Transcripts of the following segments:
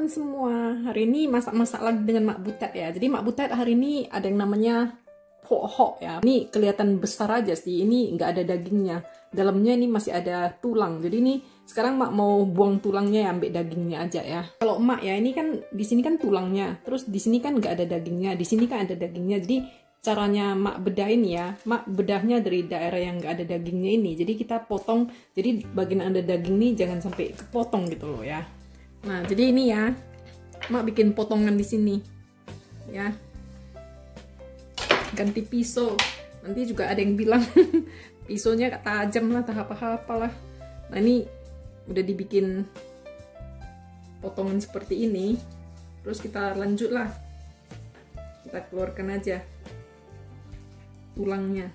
teman-teman semua, hari ini masak-masak lagi dengan Mak Butet ya. Jadi Mak Butet hari ini ada yang namanya pho ho ya. Ini kelihatan besar aja sih, ini nggak ada dagingnya. Dalamnya ini masih ada tulang. Jadi ini sekarang Mak mau buang tulangnya ya, ambil dagingnya aja ya. Kalau Mak ya, ini kan di sini kan tulangnya, terus di sini kan nggak ada dagingnya, di sini kan ada dagingnya. Jadi caranya Mak bedah ini ya, Mak bedahnya dari daerah yang nggak ada dagingnya ini. Jadi kita potong, jadi bagian ada daging ini jangan sampai kepotong gitu loh ya. Nah, jadi ini ya, Mak bikin potongan di sini, ya. Ganti pisau. Nanti juga ada yang bilang pisaunya tajam lah, tak apa-apa lah. Nah, ini udah dibikin potongan seperti ini. Terus kita lanjut lah. Kita keluarkan aja tulangnya.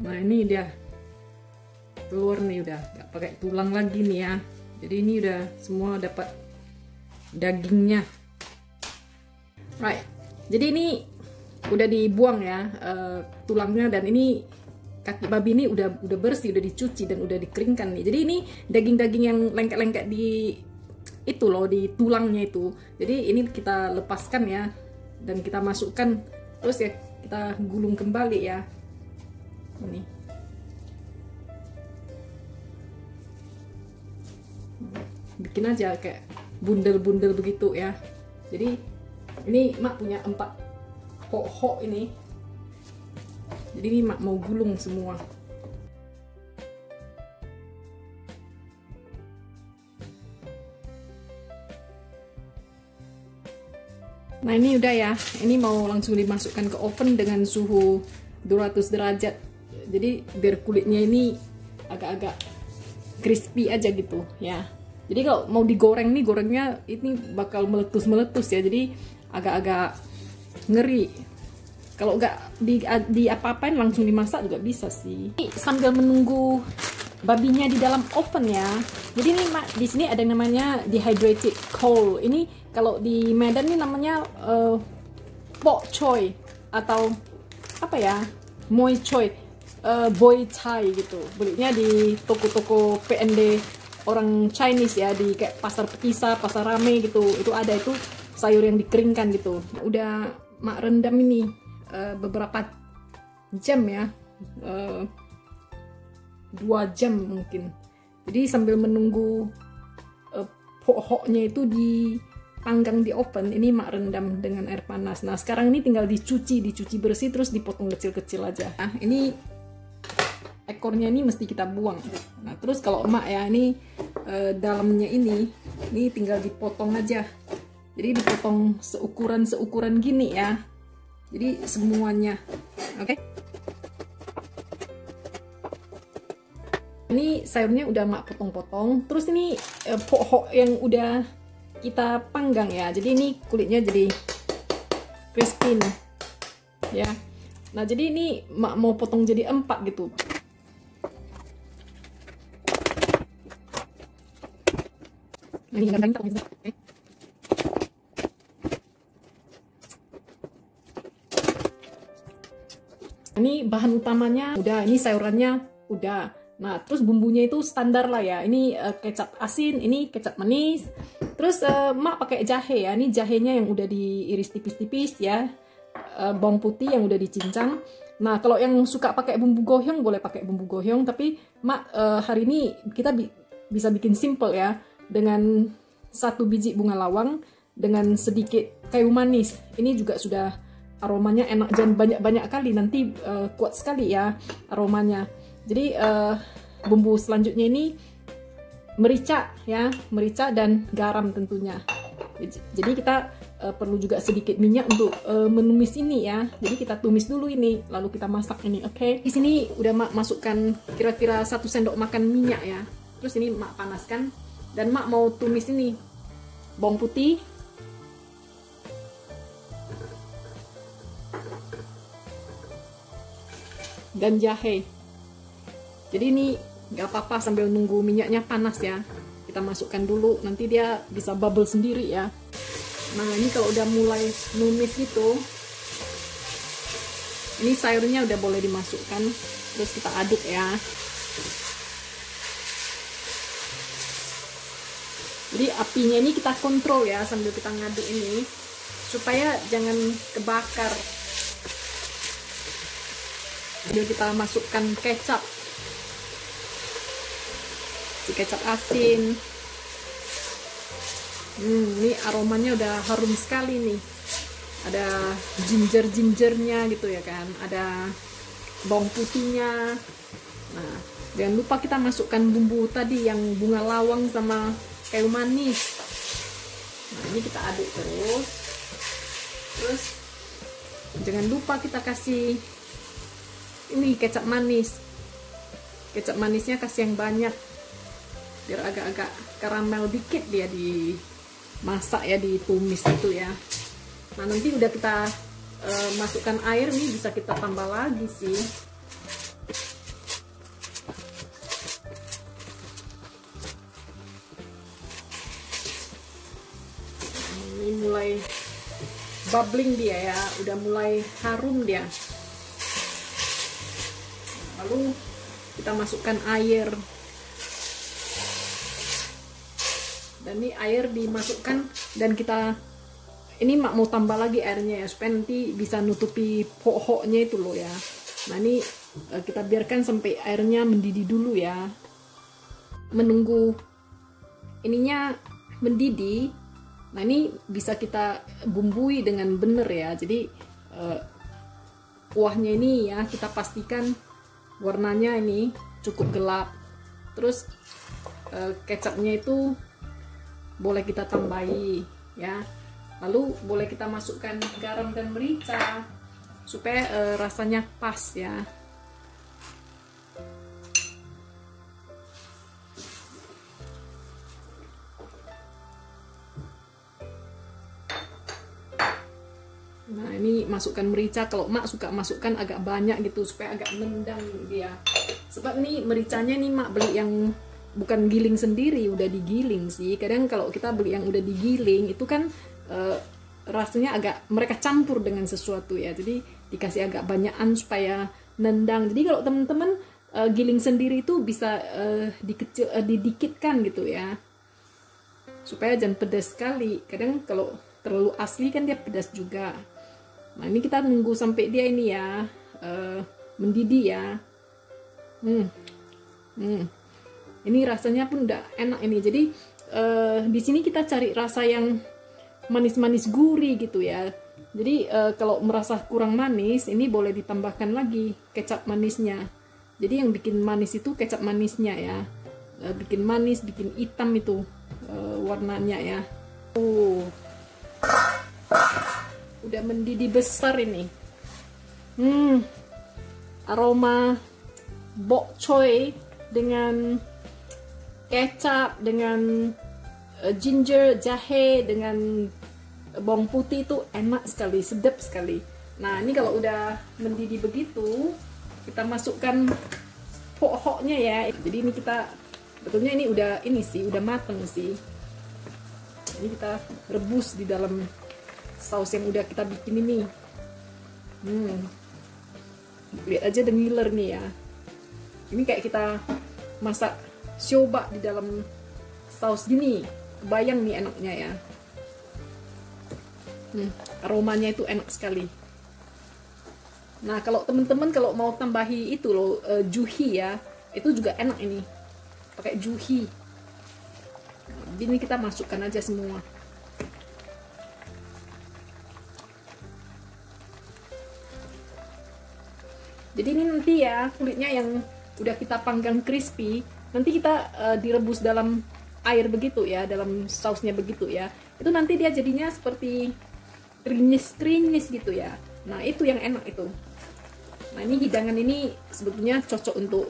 Nah, ini dia telur nih, udah nggak pakai tulang lagi nih ya. Jadi ini udah semua dapat dagingnya. Right. Jadi ini udah dibuang ya tulangnya, dan ini kaki babi ini udah bersih, udah dicuci dan udah dikeringkan nih. Jadi ini daging-daging yang lengket-lengket di itu loh, di tulangnya itu. Jadi ini kita lepaskan ya, dan kita masukkan, terus ya kita gulung kembali ya. Ini bikin aja kayak bundel-bundel begitu ya. Jadi ini Mak punya 4 pho ho ini. Jadi ini Mak mau gulung semua. Nah, ini udah ya, ini mau langsung dimasukkan ke oven dengan suhu 200 derajat. Jadi biar kulitnya ini agak-agak crispy aja gitu ya. Jadi kalau mau digoreng nih, gorengnya ini bakal meletus-meletus ya. Jadi agak-agak ngeri. Kalau nggak di apa-apain langsung dimasak juga bisa sih. Ini sambil menunggu babinya di dalam oven ya. Jadi ini Mak di sini ada yang namanya dehydrated coal. Ini kalau di Medan ini namanya bok choy atau apa ya, moi choy. Boy Chai gitu, belinya di toko-toko PND orang Chinese ya, di kayak pasar petisah, pasar rame gitu. Itu ada itu sayur yang dikeringkan gitu. Udah Mak rendam ini beberapa jam ya, 2 jam mungkin. Jadi sambil menunggu pho ho-nya itu dipanggang di oven, ini Mak rendam dengan air panas. Nah, sekarang ini tinggal dicuci bersih, terus dipotong kecil-kecil aja. Nah, ini ekornya ini mesti kita buang. Nah, terus kalau Mak ya, ini dalamnya ini tinggal dipotong aja. Jadi dipotong seukuran gini ya. Jadi semuanya, oke? Ini sayurnya udah Mak potong-potong. Terus ini pho ho yang udah kita panggang ya. Jadi ini kulitnya jadi crispy nih, ya. Nah, jadi ini Mak mau potong jadi 4 gitu. Ini bahan utamanya udah, ini sayurannya udah. Nah, terus bumbunya itu standar lah ya. Ini kecap asin, ini kecap manis. Terus Mak pakai jahe ya. Ini jahenya yang udah diiris tipis-tipis ya. Bawang putih yang udah dicincang. Nah, kalau yang suka pakai bumbu gohyong boleh pakai bumbu gohyong, tapi Mak hari ini kita bisa bikin simple ya, dengan 1 biji bunga lawang dengan sedikit kayu manis. Ini juga sudah aromanya enak, dan banyak-banyak kali nanti kuat sekali ya aromanya. Jadi bumbu selanjutnya ini merica ya, merica dan garam tentunya. Jadi kita perlu juga sedikit minyak untuk menumis ini ya. Jadi kita tumis dulu ini, lalu kita masak ini, oke? Di sini udah Mak masukkan kira-kira 1 sendok makan minyak ya. Terus ini Mak panaskan, dan Mak mau tumis ini bawang putih, dan jahe. Jadi ini nggak apa-apa sambil nunggu minyaknya panas ya. Kita masukkan dulu, nanti dia bisa bubble sendiri ya. Nah ini kalau udah mulai numis gitu, ini sayurnya udah boleh dimasukkan, terus kita aduk ya. Jadi apinya ini kita kontrol ya sambil kita ngaduk ini, supaya jangan kebakar. Sambil kita masukkan kecap, kecap asin. Ini aromanya udah harum sekali nih. Ada ginger-gingernya gitu ya kan, ada bawang putihnya. Nah, jangan lupa kita masukkan bumbu tadi yang bunga lawang sama kayu manis. Nah, ini kita aduk terus jangan lupa kita kasih ini kecap manis. Kecap manisnya kasih yang banyak biar agak-agak karamel dikit dia dimasak ya, ditumis itu ya. Nah nanti udah kita masukkan air nih, bisa kita tambah lagi sih. Ini mulai bubbling dia ya, udah mulai harum dia. Lalu kita masukkan air, dan ini air dimasukkan, dan kita ini mak mau tambah lagi airnya ya, supaya nanti bisa nutupi pohoknya itu loh ya. Nah ini kita biarkan sampai airnya mendidih dulu ya. Menunggu ininya mendidih, nah ini bisa kita bumbui dengan bener ya. Jadi kuahnya ini ya kita pastikan warnanya ini cukup gelap. Terus kecapnya itu boleh kita tambahi ya. Lalu boleh kita masukkan garam dan merica supaya rasanya pas ya. Nah ini masukkan merica, kalau mak suka masukkan agak banyak gitu supaya agak nendang dia. Sebab nih mericanya nih mak beli yang bukan giling sendiri, udah digiling sih. Kadang kalau kita beli yang udah digiling itu kan rasanya agak mereka campur dengan sesuatu ya, jadi dikasih agak banyakan supaya nendang. Jadi kalau teman-teman giling sendiri itu bisa didikitkan gitu ya, supaya jangan pedas sekali. Kadang kalau terlalu asli kan dia pedas juga. Nah ini kita nunggu sampai dia ini ya mendidih ya. Ini rasanya pun udah enak ini. Jadi di sini kita cari rasa yang manis-manis gurih gitu ya. Jadi kalau merasa kurang manis, ini boleh ditambahkan lagi kecap manisnya. Jadi yang bikin manis itu kecap manisnya ya. Bikin manis, bikin hitam itu warnanya ya. Udah mendidih besar ini. Aroma bok choy dengan kecap, dengan ginger, jahe, dengan bawang putih itu enak sekali, sedap sekali. Nah ini kalau udah mendidih begitu, kita masukkan pohoknya ya. Jadi ini kita betulnya ini udah mateng sih. Ini kita rebus di dalam saus yang udah kita bikin ini. Lihat aja the ngiler nih ya. Ini kayak kita masak siobak di dalam saus gini. Bayang nih enaknya ya. Aromanya itu enak sekali. Nah kalau teman-teman kalau mau tambahi itu loh juhi ya, itu juga enak ini. Pakai juhi. Ini kita masukkan aja semua. Jadi ini nanti ya kulitnya yang udah kita panggang crispy, nanti kita direbus dalam air begitu ya, dalam sausnya begitu ya. Itu nanti dia jadinya seperti krimis-krimis gitu ya. Nah itu yang enak itu. Nah ini hidangan ini sebetulnya cocok untuk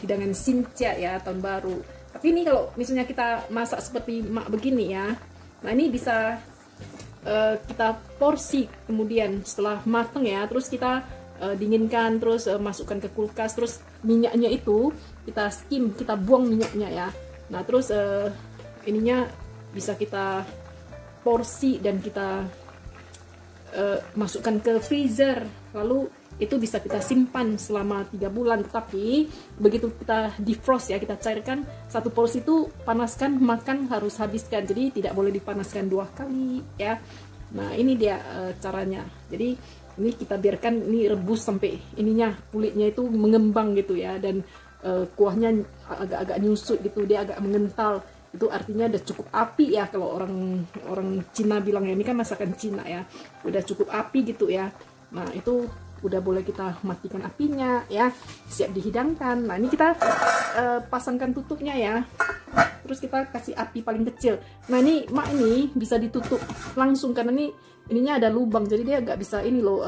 hidangan Xinjia ya, tahun baru. Tapi ini kalau misalnya kita masak seperti mak begini ya, nah ini bisa kita porsi kemudian setelah mateng ya, terus kita dinginkan, terus masukkan ke kulkas, terus minyaknya itu kita skim, kita buang minyaknya ya. Nah terus ininya bisa kita porsi dan kita masukkan ke freezer, lalu itu bisa kita simpan selama 3 bulan. Tetapi begitu kita defrost ya, kita cairkan, satu porsi itu panaskan, makan harus habiskan, jadi tidak boleh dipanaskan 2 kali ya. Nah ini dia caranya. Jadi ini kita biarkan ini rebus sampai ininya kulitnya itu mengembang gitu ya, dan kuahnya agak-agak nyusut gitu, dia agak mengental. Itu artinya udah cukup api ya, kalau orang Cina bilang ya, ini kan masakan Cina ya, udah cukup api gitu ya. Nah itu udah boleh kita matikan apinya ya, siap dihidangkan. Nah ini kita pasangkan tutupnya ya, terus kita kasih api paling kecil. Nah ini mak ini bisa ditutup langsung karena ininya ada lubang, jadi dia nggak bisa ini loh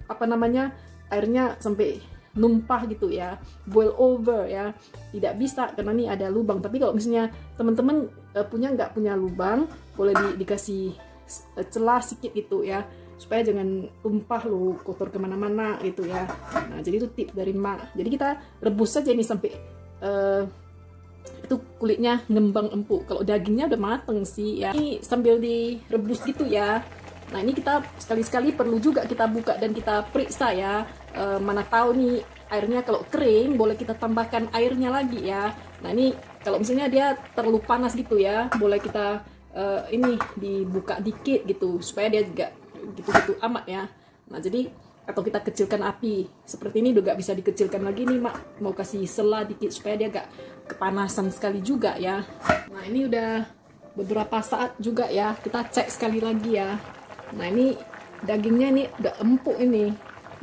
apa namanya, airnya sampai numpah gitu ya, boil over ya, tidak bisa karena ini ada lubang. Tapi kalau misalnya teman-teman nggak punya lubang, boleh dikasih celah sedikit gitu ya, supaya jangan tumpah lo kotor kemana-mana gitu ya. Nah jadi itu tip dari mak. Jadi kita rebus saja ini sampai itu kulitnya ngembang empuk. Kalau dagingnya udah mateng sih ya, ini sambil direbus gitu ya. Nah ini kita sekali-sekali perlu juga kita buka dan kita periksa ya, mana tahu nih airnya kalau kering boleh kita tambahkan airnya lagi ya. Nah ini kalau misalnya dia terlalu panas gitu ya, boleh kita ini dibuka dikit gitu supaya dia juga gitu-gitu amat ya. Nah jadi atau kita kecilkan api seperti ini, juga bisa dikecilkan lagi nih mak, mau kasih sela dikit supaya dia gak kepanasan sekali juga ya. Nah ini udah beberapa saat juga ya, kita cek sekali lagi ya. Nah ini dagingnya ini udah empuk, ini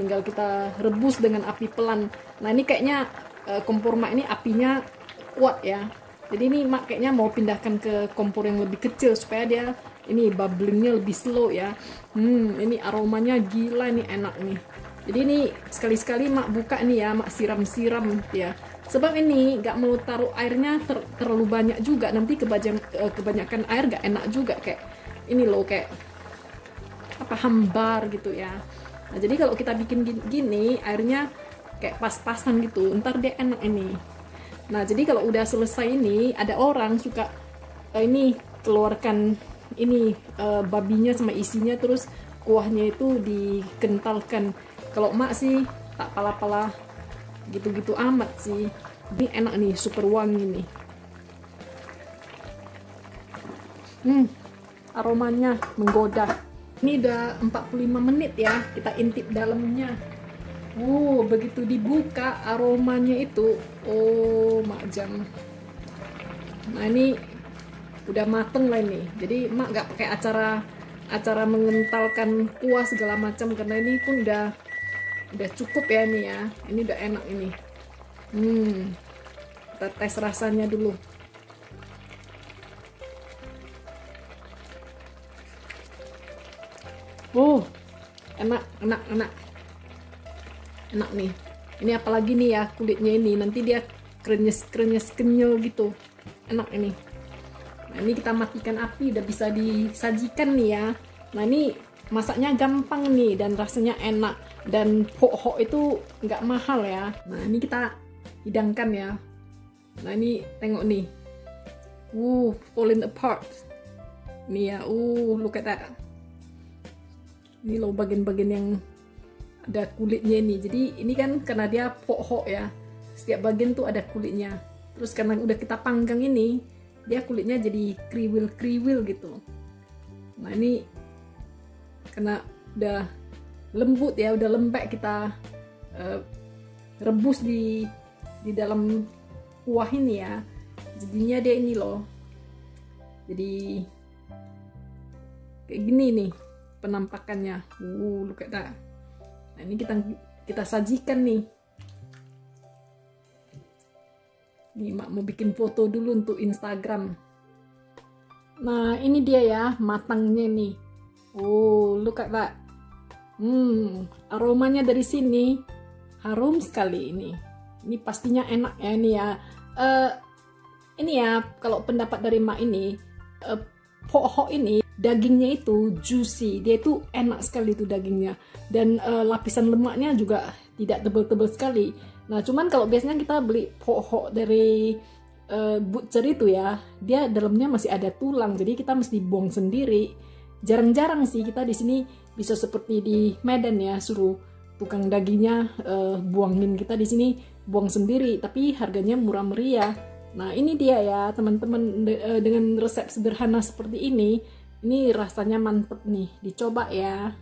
tinggal kita rebus dengan api pelan. Nah ini kayaknya kompor mak ini apinya kuat ya, jadi ini mak kayaknya mau pindahkan ke kompor yang lebih kecil supaya dia ini bubblingnya lebih slow ya. Ini aromanya gila, ini enak nih. Jadi ini sekali-sekali mak buka nih ya, mak siram-siram ya, sebab ini nggak mau taruh airnya terlalu banyak juga, nanti kebanyakan air nggak enak juga, kayak ini loh, kayak apa, hambar gitu ya. Nah jadi kalau kita bikin gini airnya kayak pas-pasan gitu, ntar dia enak ini. Nah jadi kalau udah selesai ini, ada orang suka ini keluarkan ini babinya sama isinya, terus kuahnya itu dikentalkan. Kalau mak sih tak pala-pala gitu-gitu amat sih. Ini enak nih, super wangi nih. Aromanya menggoda. Ini udah 45 menit ya, kita intip dalamnya. Begitu dibuka aromanya itu, makjam. Nah ini udah mateng lah ini. Jadi mak gak pakai acara mengentalkan kuah segala macam, karena ini pun udah cukup ya nih ya. Ini udah enak ini. Kita tes rasanya dulu. Enak nih. Ini apalagi nih ya, kulitnya ini nanti dia krenyes kenyal gitu, enak ini. Nah ini kita matikan api, udah bisa disajikan nih ya. Nah ini masaknya gampang nih dan rasanya enak, dan pok-hok itu nggak mahal ya. Nah ini kita hidangkan ya. Nah ini tengok nih, falling apart nih ya. Look at that. Ini loh bagian-bagian yang ada kulitnya ini. Jadi ini kan karena dia pok-hok ya, setiap bagian tuh ada kulitnya. Terus karena udah kita panggang ini, dia kulitnya jadi kriwil-kriwil gitu. Nah ini karena udah lembut ya, udah lembek, kita rebus di dalam kuah ini ya, jadinya dia ini loh, jadi kayak gini nih penampakannya. Look at that. Nah ini kita sajikan nih. Nih mak mau bikin foto dulu untuk Instagram. Nah ini dia ya matangnya nih. Look at that. Aromanya dari sini harum sekali ini. Ini pastinya enak ya ini ya. Ini ya kalau pendapat dari mak ini, pok-hok ini dagingnya itu juicy, dia itu enak sekali itu dagingnya, dan lapisan lemaknya juga tidak tebal-tebal sekali. Nah, cuman kalau biasanya kita beli pohok dari butcher itu ya, dia dalamnya masih ada tulang, jadi kita mesti buang sendiri. Jarang-jarang sih kita di sini bisa seperti di Medan ya, suruh tukang dagingnya buangin, kita di sini buang sendiri, tapi harganya murah meriah. Nah, ini dia ya teman-teman, dengan resep sederhana seperti ini rasanya mantep nih, dicoba ya.